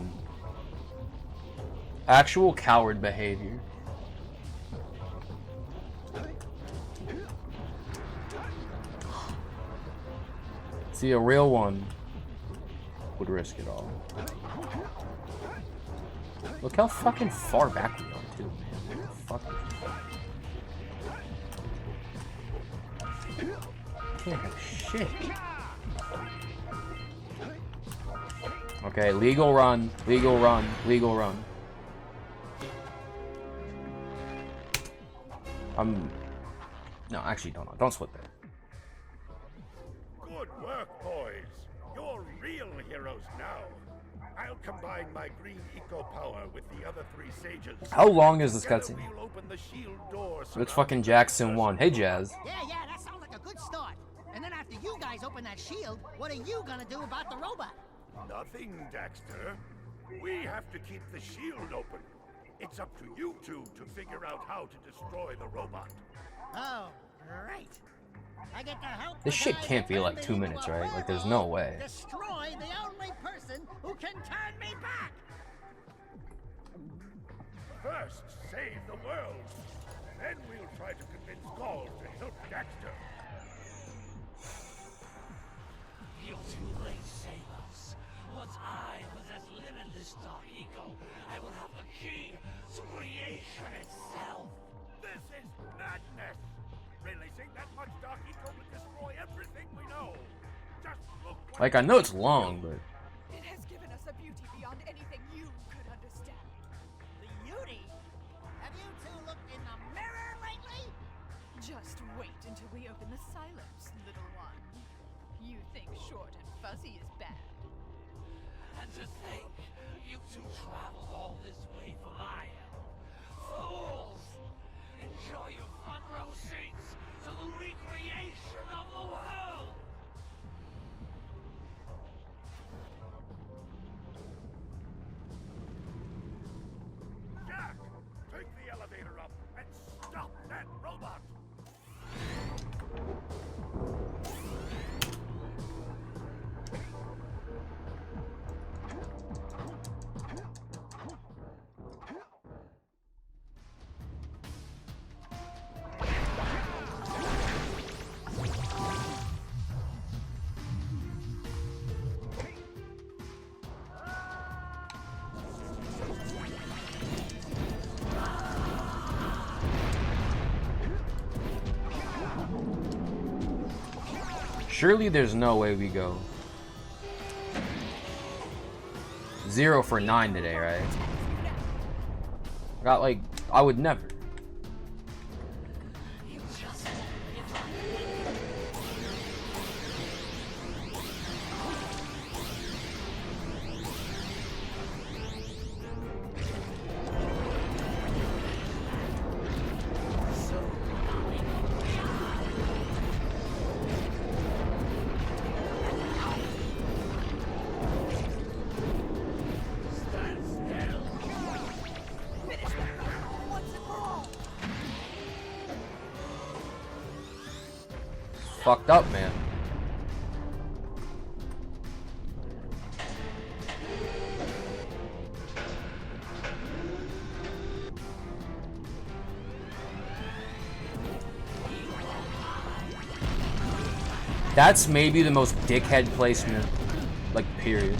[SPEAKER 1] Actual coward behavior. See, a real one would risk it all. Look how fucking far back we are, too, man. Fuck. Can't have shit. Okay, legal run, legal run, legal run. No, actually, don't split that.
[SPEAKER 2] Good work, boys. You're real heroes now. I'll combine my green eco power with the other 3 sages.
[SPEAKER 1] How long is this cutscene?
[SPEAKER 2] We'll open the shield door.
[SPEAKER 1] It's fucking Jackson 1. Hey, Jazz.
[SPEAKER 10] Yeah, that sounds like a good start. And then after you guys open that shield, what are you gonna do about the robot?
[SPEAKER 2] Nothing, Daxter. We have to keep the shield open. It's up to you two to figure out how to destroy the robot.
[SPEAKER 10] Oh, right. I get to help.
[SPEAKER 1] This shit can't be like 2 minutes, right? Like, there's no way.
[SPEAKER 10] Destroy the only person who can turn me back.
[SPEAKER 2] First, save the world. Then we'll try to convince Gaul to help Daxter.
[SPEAKER 4] You're too late, sailors. Once I possess limitless dark eco, I will have the key to creation itself.
[SPEAKER 2] This is madness. Releasing that much dark eco would destroy everything we know. Just look.
[SPEAKER 1] Like, I know it's long, but
[SPEAKER 11] It has given us a beauty beyond anything you could understand.
[SPEAKER 10] Beauty? Have you two looked in the mirror lately?
[SPEAKER 11] Just wait until we open the silence, little one. You think short and fuzzy is bad.
[SPEAKER 4] And to think, you two traveled all this way for my help. Fools! Enjoy your front row seats to the recreation of the world!
[SPEAKER 2] Jack, take the elevator up and stop that robot.
[SPEAKER 1] surely there's no way we go 0 for 9 today, right? Got like, I would never. Fucked up, man. That's maybe the most dickhead placement, like, period.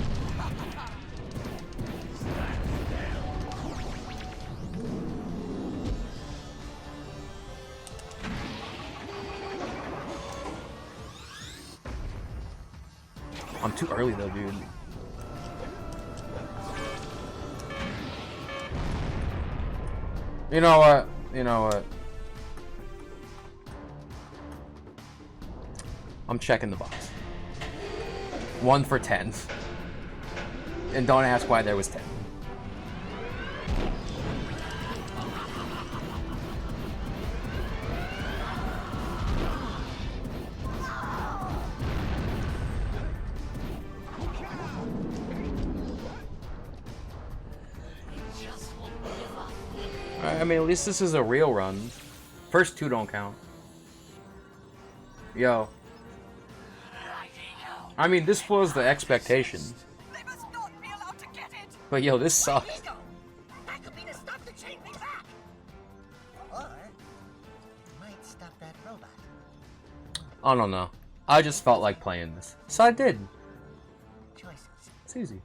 [SPEAKER 1] I'm too early though, dude. You know what? You know what? I'm checking the box. 1 for 10. And don't ask why there was 10. I mean, at least this is a real run. First 2 don't count. Yo. I mean, this was the expectation.
[SPEAKER 10] They must not be allowed to get it.
[SPEAKER 1] But yo, this sucks.
[SPEAKER 10] That could be the stuff to chain me back. Or it might stop that robot.
[SPEAKER 1] I don't know. I just felt like playing this. So I did.
[SPEAKER 10] Choices.
[SPEAKER 1] It's easy.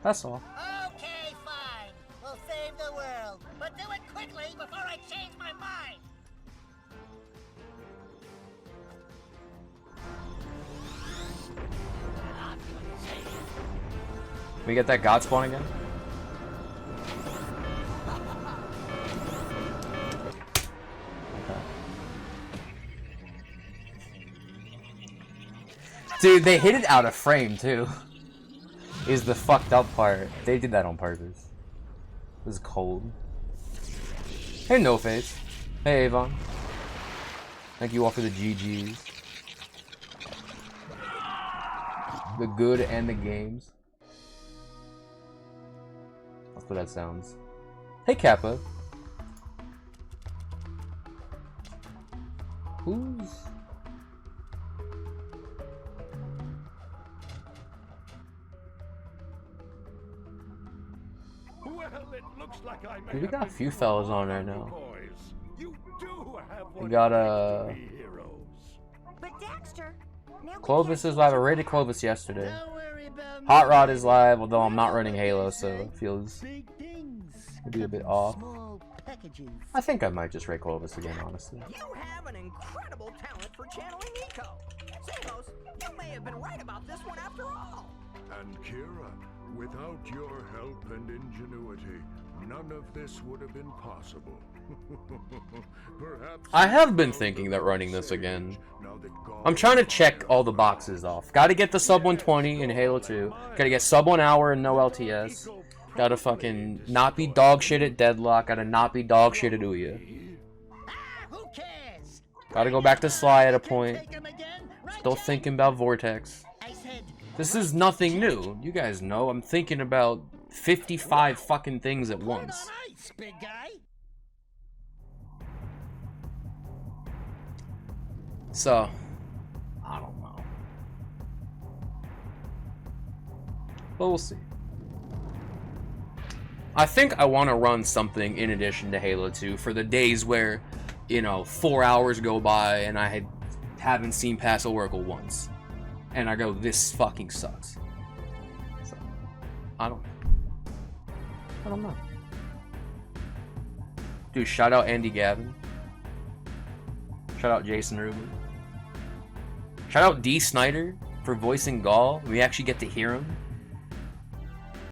[SPEAKER 1] That's all.
[SPEAKER 10] Okay, fine. We'll save the world. But do it quickly before I change my mind.
[SPEAKER 1] We get that god spawn again? Okay. Dude, they hit it out of frame too. Is the fucked up part. They did that on purpose. This is cold. Hey, No Face. Hey, Avon. Thank you all for the GGs. The good and the games. That's what that sounds. Hey, Kappa. Who's...
[SPEAKER 2] Well, it looks like I may
[SPEAKER 1] Dude, we
[SPEAKER 2] have
[SPEAKER 1] got a
[SPEAKER 2] been
[SPEAKER 1] few fellas on there
[SPEAKER 2] wrong,
[SPEAKER 1] now.
[SPEAKER 2] boys. You do have
[SPEAKER 1] We
[SPEAKER 2] what
[SPEAKER 1] got
[SPEAKER 2] it takes to be heroes.
[SPEAKER 3] But Daxter, now we
[SPEAKER 1] Clovis
[SPEAKER 3] can't
[SPEAKER 1] is live. I
[SPEAKER 3] get you
[SPEAKER 1] rated
[SPEAKER 3] back.
[SPEAKER 1] Clovis yesterday.
[SPEAKER 9] Don't worry about
[SPEAKER 1] Hot
[SPEAKER 9] me.
[SPEAKER 1] Rod is live, although I'm not running Halo, so it feels
[SPEAKER 9] Big things.
[SPEAKER 1] could be a bit
[SPEAKER 9] come in
[SPEAKER 1] off.
[SPEAKER 9] Small packages.
[SPEAKER 1] I think I might just rate Clovis again, honestly.
[SPEAKER 10] You have an incredible talent for channeling eco. Samos, you may have been right about this one after all.
[SPEAKER 2] And Kira, without your help and ingenuity, none of this would have been possible. Perhaps
[SPEAKER 1] I have been thinking that running this again. I'm trying to check all the boxes off. Gotta get the sub 120 in Halo 2. Gotta get sub 1 hour and no LTS. Gotta fucking not be dog shit at Deadlock. Gotta not be dog shit at Ouya.
[SPEAKER 10] Who cares?
[SPEAKER 1] Gotta go back to Sly at a point.
[SPEAKER 10] Take 'em again, right,
[SPEAKER 1] Still
[SPEAKER 10] Jack?
[SPEAKER 1] thinking about Vortex.
[SPEAKER 10] I said,
[SPEAKER 1] This is nothing new. You guys know I'm thinking about 55 fucking things at
[SPEAKER 10] put it
[SPEAKER 1] once.
[SPEAKER 10] on ice, big guy.
[SPEAKER 1] So, I don't know. But we'll see. I think I want to run something in addition to Halo 2 for the days where, you know, 4 hours go by and I haven't seen past Oracle once. And I go, this fucking sucks. So, I don't know. Dude, shout out Andy Gavin. Shout out Jason Rubin. Shout out D. Snyder for voicing Gaul. We actually get to hear him.